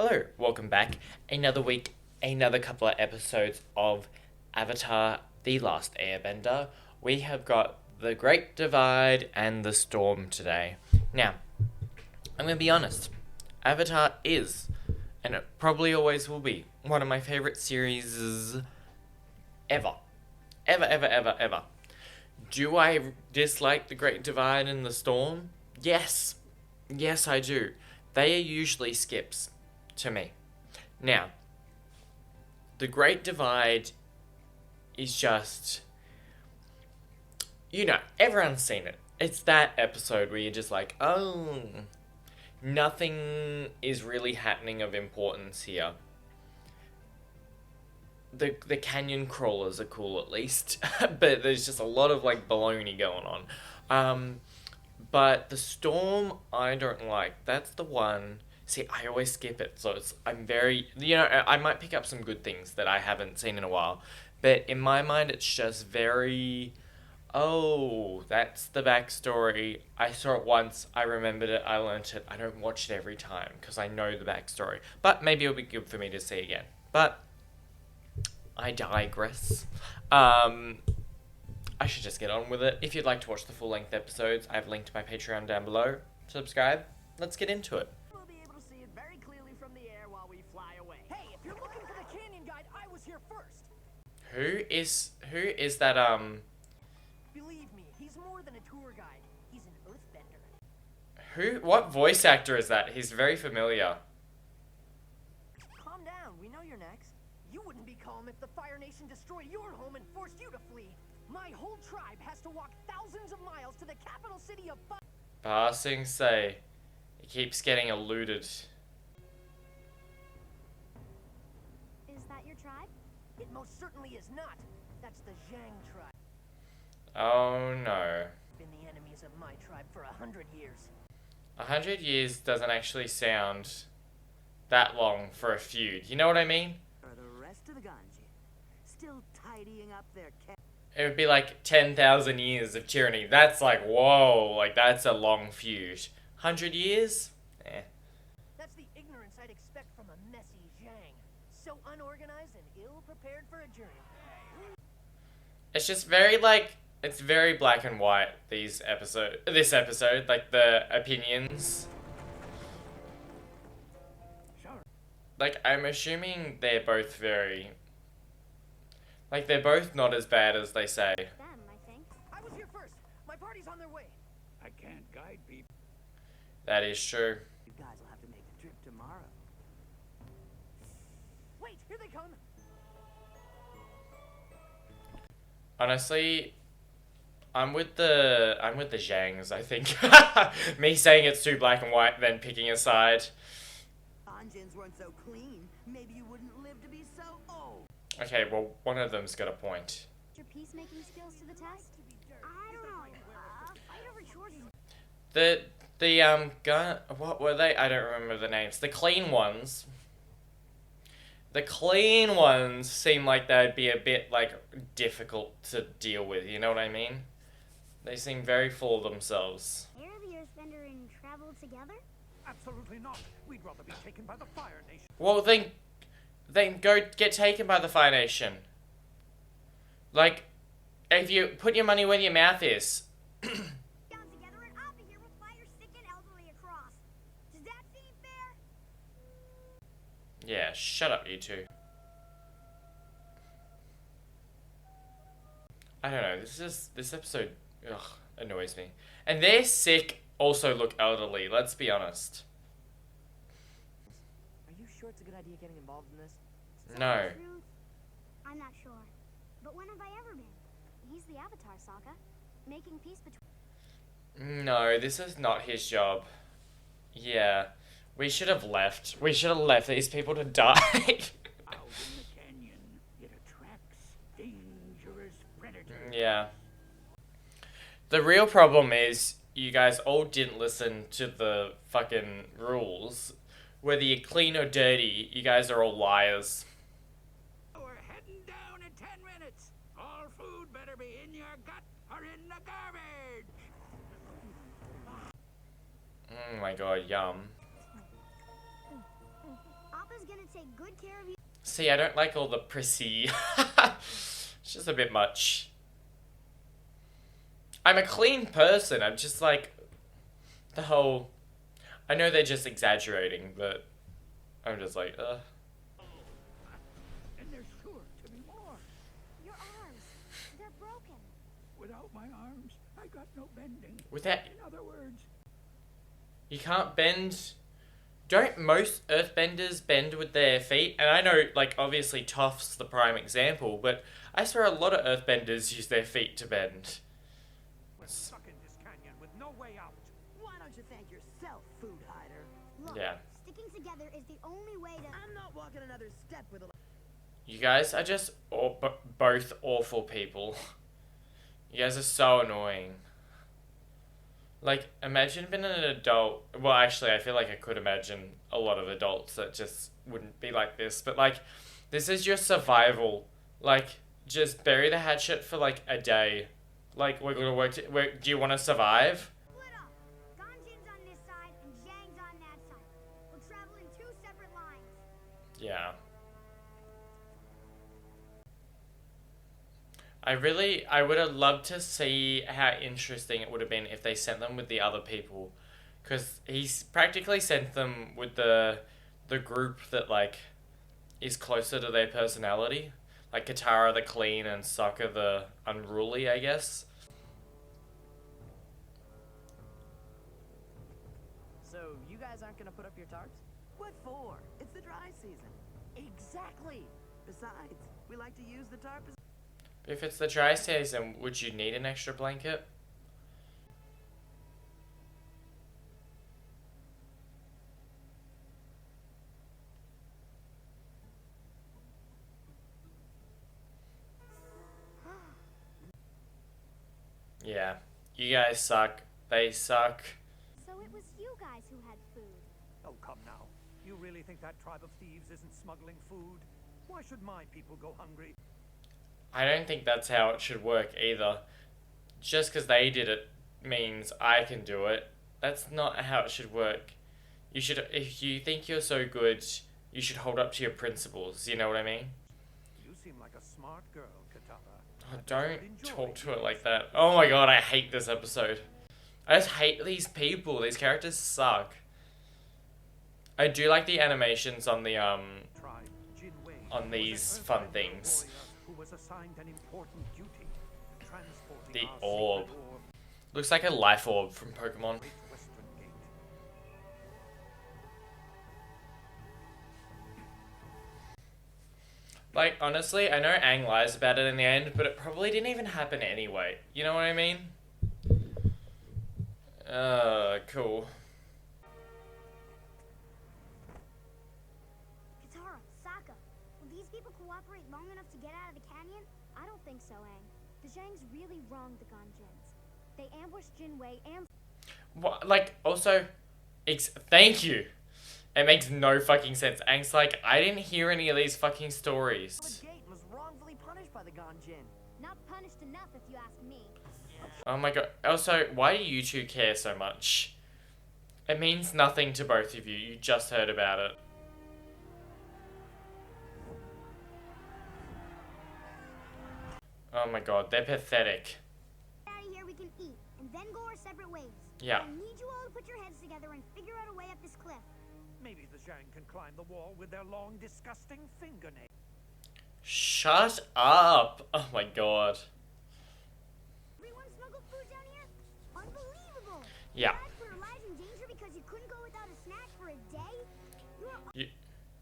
Hello, welcome back. Another week, another couple of episodes of Avatar: The Last Airbender. We have got the Great Divide and the Storm today. Now, I'm going to be honest. Avatar is, and it probably always will be, one of my favourite series ever. Ever. Do I dislike the Great Divide and the Storm? Yes. Yes, I do. They are usually skips to me. Now, the Great Divide is just, everyone's seen it. It's that episode where you're just like, oh, nothing is really happening of importance here. The canyon crawlers are cool at least, but there's just a lot of like baloney going on. But the storm I don't like. That's the one. See, I always skip it, so I'm very, I might pick up some good things that I haven't seen in a while, but in my mind it's just very, oh, that's the backstory. I saw it once, I remembered it, I learnt it. I don't watch it every time because I know the backstory, but maybe it'll be good for me to see again. But I digress. I should just get on with it. If you'd like to watch the full-length episodes, I've linked my Patreon down below. Subscribe. Let's get into it. We'll be able to see it very clearly from the air while we fly away. Hey, if you're looking for the canyon guide, I was here first. Who is that, Believe me, he's more than a tour guide. He's an earthbender. what voice actor is that? He's very familiar. Calm down, we know you're next. You wouldn't be calm if the Fire Nation destroyed your home and forced you to flee. My whole tribe has to walk thousands of miles to the capital city of Passing say. He keeps getting eluded. Is that your tribe? It most certainly is not. That's the Zhang tribe. Oh no. Been the enemies of my tribe for 100 years. 100 years doesn't actually sound that long for a feud. You know what I mean? Are the rest of the Ganji still tidying up their It would be like 10,000 years of tyranny. That's like, whoa, like that's a long feud. 100 years? Eh. That's the ignorance I'd expect from a messy Zhang. So unorganized and ill-prepared for a journey. It's just very like, it's very black and white, this episode, like the opinions. Sure. Like, I'm assuming they're both very, like they're both not as bad as they say. Them, I think. I was here first. My party's on their way. I can't guide people. That is true. You guys will have to make the trip tomorrow. Wait, here they come. Honestly, I'm with the Zhangs, I think. Me saying it's too black and white, then picking a side. Anjins weren't so clean. Maybe you wouldn't live to be so old. Okay, well, one of them's got a point. Your peacemaking skills to the test? I don't know. Fight over chores is The gun, what were they? I don't remember the names. The clean ones seem like they'd be a bit, like, difficult to deal with, you know what I mean? They seem very full of themselves. Air the Earthbender and travel together? Absolutely not. We'd rather be taken by the Fire Nation. Well, then go get taken by the Fire Nation. Like, if you put your money where your mouth is. Down together and I'll be here with fire sick and elderly across. Does that seem fair? Yeah, shut up, you two. I don't know, this episode, annoys me. And they're sick, also look elderly, let's be honest. Are you sure it's a good idea getting involved in this? No. Truth? I'm not sure. But when have I ever been? He's the Avatar, Sokka. Making peace between... No, this is not his job. Yeah, we should have left. We should have left these people to die. Out in the canyon, it attracts dangerous predators. Yeah. The real problem is you guys all didn't listen to the fucking rules. Whether you're clean or dirty, you guys are all liars. We're heading down in 10 minutes. All food better be in your gut or in the garbage. Oh my god, yum. Appa's gonna take good care of you. See, I don't like all the prissy. It's just a bit much. I'm a clean person. I'm just like the whole. I know they're just exaggerating, but I'm just like, ugh. And there's sure to be more. Your arms, they're broken. Without my arms, I got no bending. With that, In other words, you can't bend. Don't most earthbenders bend with their feet? And I know, like, obviously Toph's the prime example, but I swear a lot of earthbenders use their feet to bend. we're stuck in this canyon with no way out. Why don't you thank yourself, food hider? Look, Yeah. sticking together is the only way to. I'm not walking another step with a... You guys are just both awful people. You guys are so annoying. Like, imagine being an adult. Well, actually, I feel like I could imagine a lot of adults that just wouldn't be like this. But, like, this is your survival. Like, just bury the hatchet for, like, a day. Like, we're gonna work. Do you want to survive? Split up. Ganjin's on this side and Zhang's on that side. We'll travel in 2 separate lines. Yeah. I would have loved to see how interesting it would have been if they sent them with the other people. Because he's practically sent them with the group that, like, is closer to their personality. Like Katara the clean and Sokka the unruly, I guess. So, you guys aren't gonna put up your tarps? What for? It's the dry season. Exactly! Besides, we like to use the tarp as... If it's the dry season, would you need an extra blanket? Yeah. You guys suck. They suck. So it was you guys who had food. Oh, come now. You really think that tribe of thieves isn't smuggling food? Why should my people go hungry? I don't think that's how it should work either. Just because they did it means I can do it. That's not how it should work. You should, if you think you're so good, you should hold up to your principles. You know what I mean? You seem like a smart girl, Katara. Oh, don't talk to it like that. Oh my god, I hate this episode. I just hate these people. These characters suck. I do like the animations on the Tribe Jinwei on was an these fun earthbender things. warrior who was assigned an important duty, transporting The our orb. sacred orb Looks like a life orb from Pokemon. Great Western Gate. Like, honestly, I know Aang lies about it in the end, but it probably didn't even happen anyway. You know what I mean? Cool. Katara, Sokka, will these people cooperate long enough to get out of the canyon? I don't think so, Aang. The Zhangs really wronged the Ganjins. They ambushed Jinwei and... What, like, also, thank you. It makes no fucking sense. Aang's like, I didn't hear any of these fucking stories. The gate was wrongfully punished by the Ganjin. Not punished enough, if you ask me. Oh my god. Also, why do you two care so much? It means nothing to both of you. You just heard about it. Oh my god, they're pathetic. Out of here, we can eat, and then go our separate ways. Yeah. I need you all to put your heads together and figure out a way up this cliff. Maybe the Zhang can climb the wall with their long, disgusting fingernails. Shut up. Oh my god. Everyone smuggled food down here? Unbelievable! Yeah. You guys put our lives in danger because you couldn't go without a snack for a day? You're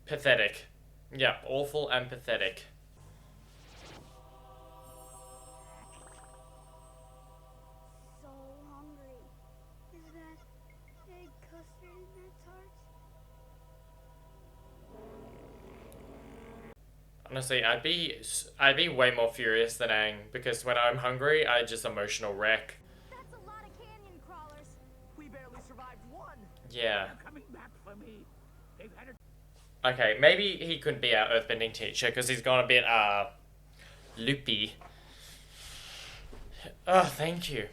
Pathetic. Yeah, awful and pathetic. so hungry. Is that egg custard in that tart? Honestly, I'd be way more furious than Aang because when I'm hungry, I just emotional wreck. That's a lot of canyon crawlers. We barely survived one. Yeah. They're coming back for me. They've had a Okay, maybe he couldn't be our earthbending teacher because he's gone a bit loopy. Oh, thank you.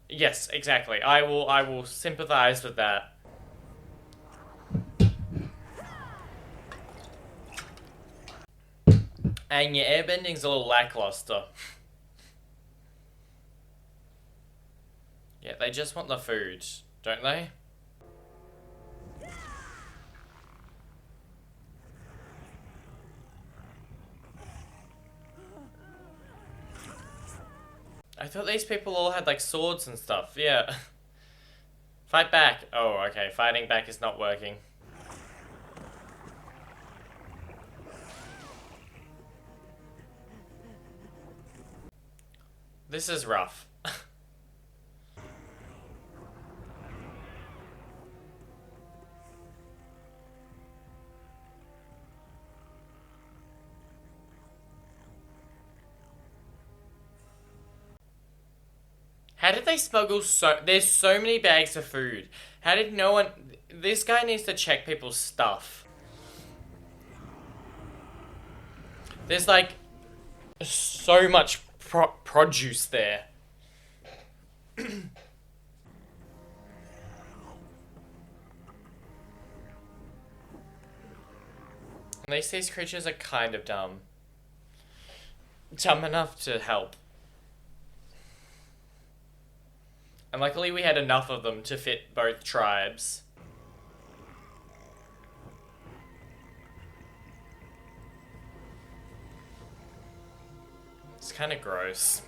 Yes, exactly. I will sympathize with that. And your airbending's a little lackluster. Yeah, they just want the food, don't they? I thought these people all had like swords and stuff, yeah. Fight back. Oh, okay, fighting back is not working. This is rough. How did they smuggle there's so many bags of food. How did no one... This guy needs to check people's stuff. There's like so much produce there. At least these creatures are kind of dumb. Dumb enough to help. And luckily we had enough of them to fit both tribes. It's kind of gross.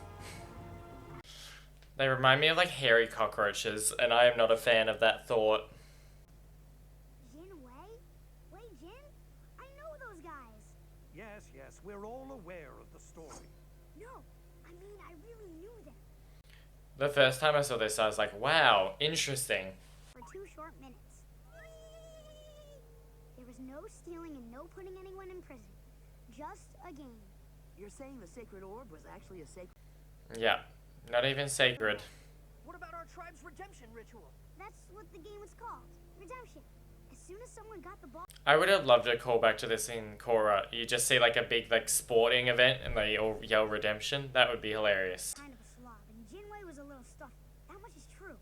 They remind me of like hairy cockroaches, and I am not a fan of that thought. Jin Wei? Wei Jin? I know those guys. Yes, yes, we're all aware of the story. No, I mean, I really knew them. The first time I saw this, I was like, wow, interesting. For 2 short minutes. There was no stealing and no putting anyone in prison. Just a game. You're saying the sacred orb was actually a sacred... Yeah, not even sacred. What about our tribe's redemption ritual? That's what the game was called. Redemption. As soon as someone got the ball... I would have loved a callback to this in Korra. You just see like a big like sporting event and they all yell redemption. That would be hilarious. Kind of a slob, and Jinwei was a little stuffy. That much is true.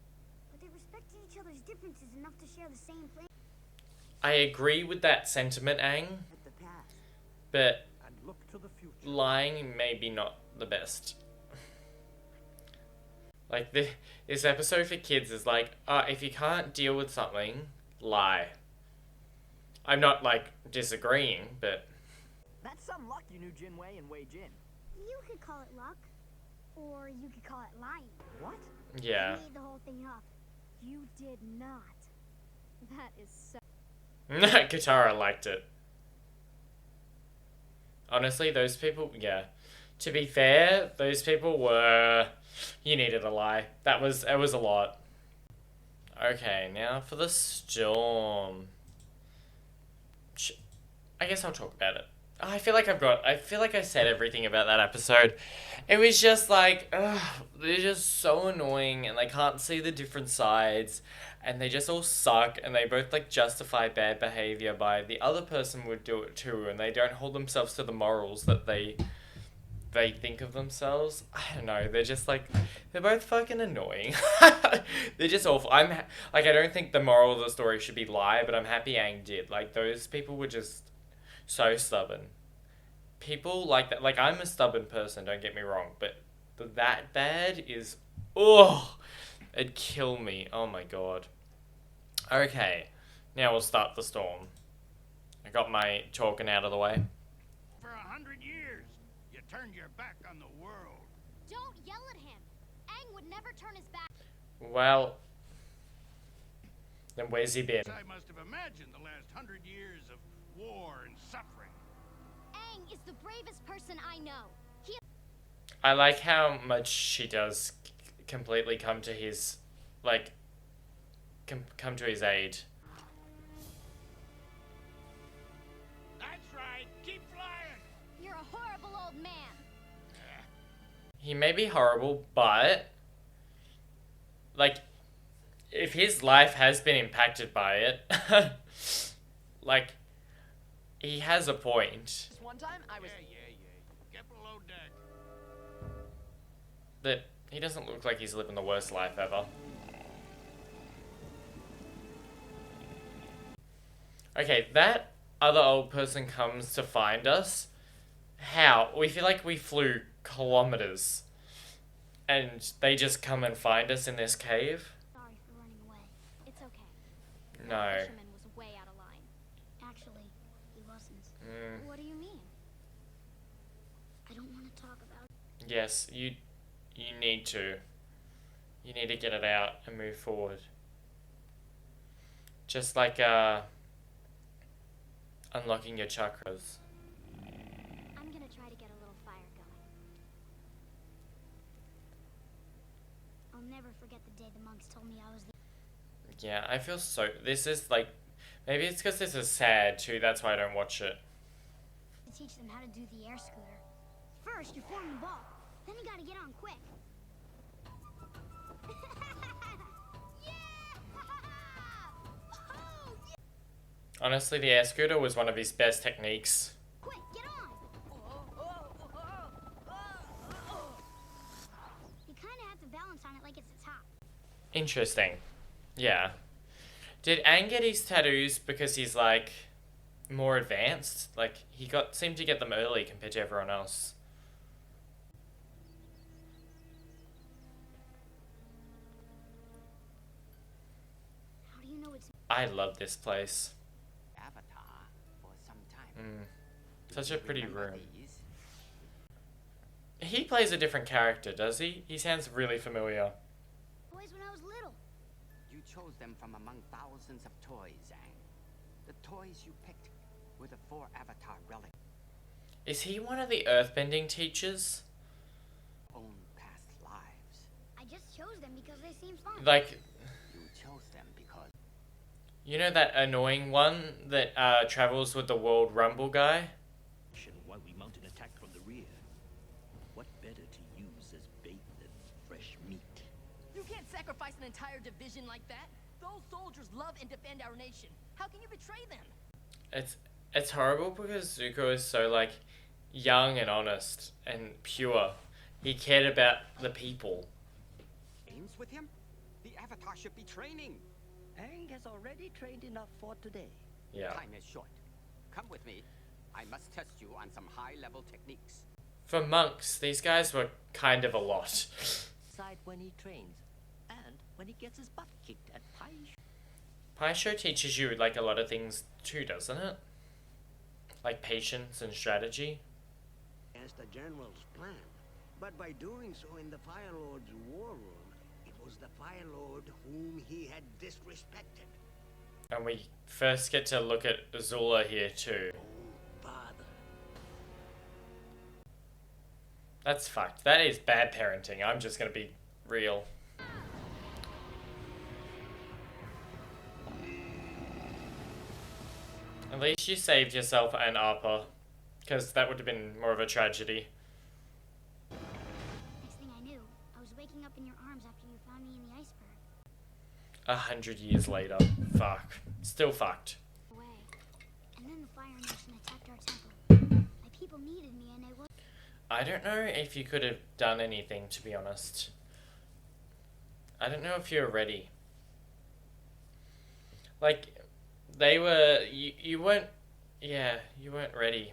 But they respected each other's differences enough to share the same thing. I agree with that sentiment, Aang, at the past. but And look to the future. lying maybe not the best. Like this episode for kids is like, if you can't deal with something, lie. I'm not like disagreeing, but That's some luck you knew Jin Wei and Wei Jin. You could call it luck. Or you could call it lying. What? yeah. You made the whole thing up. You did not. That is so... Katara liked it. Honestly, those people, yeah. To be fair, those people were... You needed a lie. It was a lot. Okay, now for the storm. I guess I'll talk about it. I feel like I said everything about that episode. It was just like, they're just so annoying and they can't see the different sides and they just all suck and they both like justify bad behavior by the other person would do it too and they don't hold themselves to the morals that they think of themselves. I don't know, they're just like, they're both fucking annoying. They're just awful. I don't think the moral of the story should be lie, but I'm happy Aang did. Like, those people were just so stubborn. People like that, like, I'm a stubborn person, don't get me wrong, but that bad is, it'd kill me. Oh my god. Okay, now we'll start the storm. I got my talking out of the way. For 100 years, you turned your back on the world. Don't yell at him. Aang would never turn his back. Well, then where's he been? I must have imagined the last 100 years of war and suffering. Aang is the bravest person I know. He... I like how much she does completely come to his, like, come to his aid. That's right, keep flying. You're a horrible old man. He may be horrible, but, like, if his life has been impacted by it, like, he has a point. This one time, I was... Yeah. Get below deck. That he doesn't look like he's living the worst life ever. Okay, that other old person comes to find us. How? We feel like we flew kilometers and they just come and find us in this cave? Sorry for running away. It's okay. No. That fisherman was way out of line. Actually, he wasn't. What do you mean? I don't want to talk about it. Yes, you need to. You need to get it out and move forward. Just like unlocking your chakras. I'm gonna try to get a little fire going. I'll never forget the day the monks told me I was the... Yeah, I feel so. This is like. Maybe it's because this is sad too, that's why I don't watch it. to teach them how to do the air scooter. First, you form the ball. Then you gotta get on quick. Honestly, the air scooter was one of his best techniques. Quick, get on! You kinda have to balance on it like it's a top. Interesting. Yeah. Did Aang get his tattoos because he's like more advanced? Like he seemed to get them early compared to everyone else. How do you know it's... I love this place. Avatar for some time. Such a pretty room. These? He plays a different character, does he? He sounds really familiar. Boys when I was little. You chose them from among thousands of toys, Aang. The toys you picked were the 4 Avatar relics. Is he one of the earthbending teachers? Own past lives. I just chose them because they seemed fun. Like, You chose them because you know that annoying one that travels with the World Rumble guy? While we mount an attack from the rear, what better to use as bait than fresh meat? You can't sacrifice an entire division like that. Those soldiers love and defend our nation. How can you betray them? It's horrible because Zuko is so like young and honest and pure. He cared about the people. games with him? The Avatar should be training. Aang has already trained enough for today. Yeah. Time is short. Come with me. I must test you on some high-level techniques. For monks, these guys were kind of a lot. Aside when he trains, and when he gets his butt kicked at Pai. Paisho teaches you like a lot of things too, doesn't it? Like patience and strategy. As the general's plan, but by doing so in the Fire Lord's war room, it was the Fire Lord whom he had disrespected. And we first get to look at Azula here too. Father. That's fucked. That is bad parenting. I'm just gonna be real. At least you saved yourself and Appa, because that would have been more of a tragedy. Next thing I knew, I was waking up in your arms after you found me in the iceberg. 100 years later. Fuck. Still fucked. Away. And then the Fire Nation attacked our temple. My people needed me and I was... I don't know if you could have done anything, to be honest. I don't know if you're ready. Like, they were... You weren't... Yeah, you weren't ready.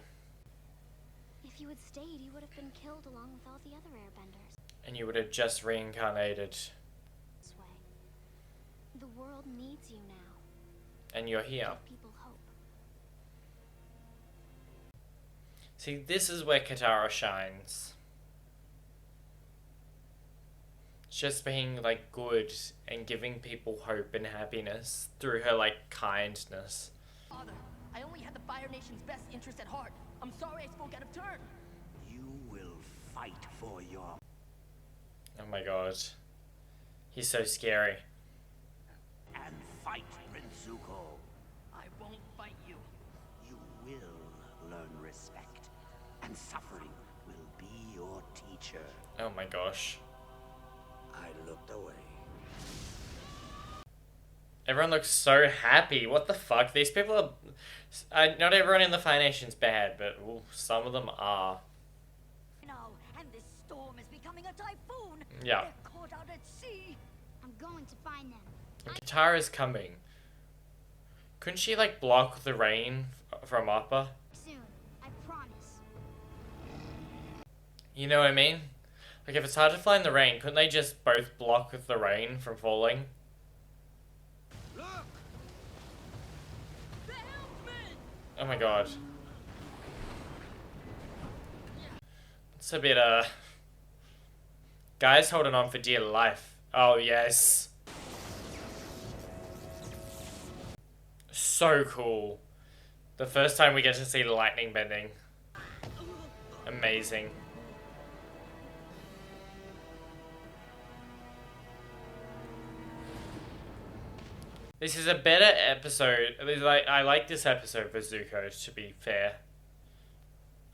If you had stayed, you would have been killed along with all the other airbenders. And you would have just reincarnated. This way. The world needs you now. And you're here. Give people hope. See, this is where Katara shines. Just being, like, good and giving people hope and happiness through her, like, kindness. Father, I only had the Fire Nation's best interest at heart. I'm sorry I spoke out of turn. You will fight for your... Oh my god. He's so scary. And fight, Prince Zuko. I won't fight you. You will learn respect, and suffering will be your teacher. Oh my gosh. I looked away. Everyone looks so happy. What the fuck? These people are... not everyone in the Fire Nation's bad, but ooh, some of them are. No, and this storm is becoming a typhoon. Yeah. They're caught out at sea. I'm going to find them. And Katara's coming. Couldn't she, like, block the rain from Appa? Soon. I promise. You know what I mean? Like, if it's hard to fly in the rain, couldn't they just both block the rain from falling? Look! Oh my god. It's a bit, guys holding on for dear life. Oh, yes. So cool. The first time we get to see lightning bending. Amazing. This is a better episode. I like this episode for Zuko, to be fair.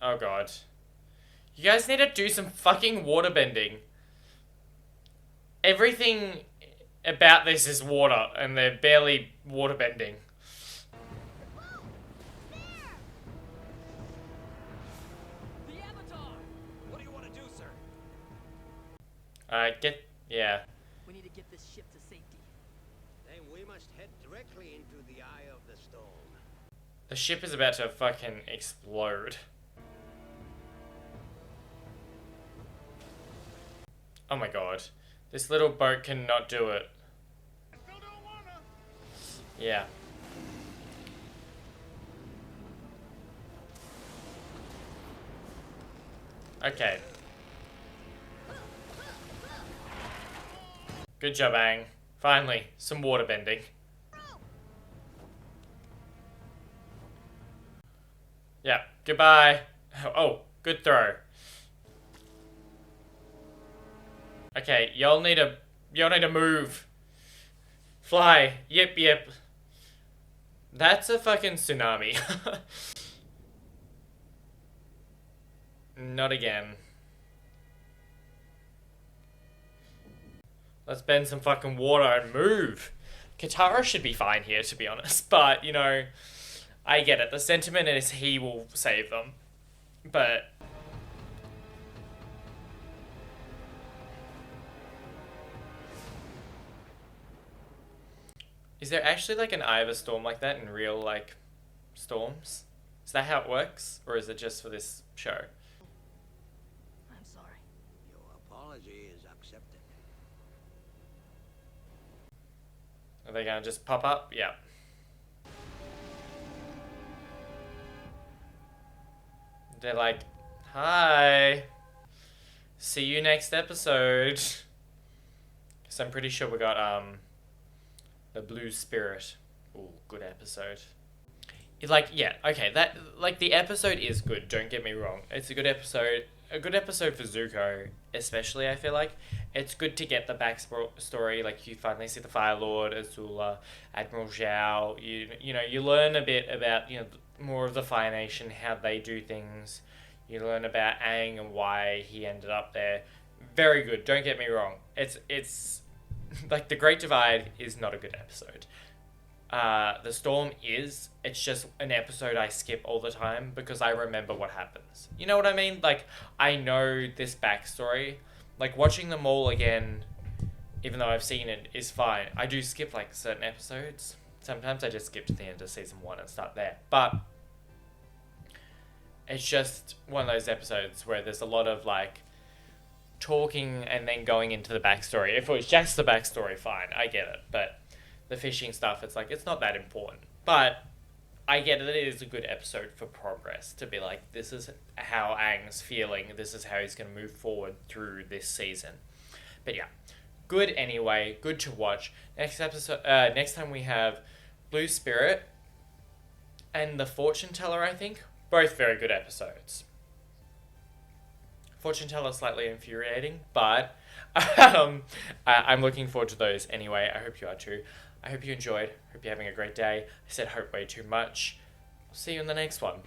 Oh god. You guys need to do some fucking waterbending. Everything about this is water, and they're barely waterbending. The Avatar! What do you want to do, sir? Yeah. We need to get this ship to safety. Then we must head directly into the eye of the storm. The ship is about to fucking explode. Oh my god. This little boat cannot do it. Yeah. Okay. Good job, Aang. Finally, some water bending. Yeah, goodbye. Oh, good throw. Okay, y'all need to move. Fly. Yep. That's a fucking tsunami. Not again. Let's bend some fucking water and move. Katara should be fine here, to be honest. But, you know, I get it. The sentiment is he will save them. But... is there actually like an eye of a storm like that in real, like, storms? Is that how it works? Or is it just for this show? I'm sorry. Your apology is accepted. Are they gonna just pop up? Yeah. They're like, hi. See you next episode. Because I'm pretty sure we got, the Blue Spirit. Ooh, good episode. Like, yeah, okay, that, like, the episode is good, don't get me wrong. It's a good episode for Zuko, especially, I feel like. It's good to get the backstory, like, you finally see the Fire Lord, Azula, Admiral Zhao, you know, you learn a bit about, you know, more of the Fire Nation, how they do things. You learn about Aang and why he ended up there. Very good, don't get me wrong. It's like, The Great Divide is not a good episode. The Storm is. It's just an episode I skip all the time because I remember what happens. You know what I mean? Like, I know this backstory. Like, watching them all again, even though I've seen it, is fine. I do skip, like, certain episodes. Sometimes I just skip to the end of season 1 and start there. But it's just one of those episodes where there's a lot of, like, talking and then going into the backstory. If it was just the backstory, fine, I get it. But the fishing stuff, it's like, it's not that important. But I get it is a good episode for progress, to be like, this is how Aang's feeling, this is how he's going to move forward through this season. But yeah, good anyway, good to watch. Next time we have Blue Spirit and The Fortune Teller, I think. Both very good episodes. Fortune Teller slightly infuriating, but I'm looking forward to those anyway. I hope you are too. I hope you enjoyed. Hope you're having a great day. I said hope way too much. I'll see you in the next one.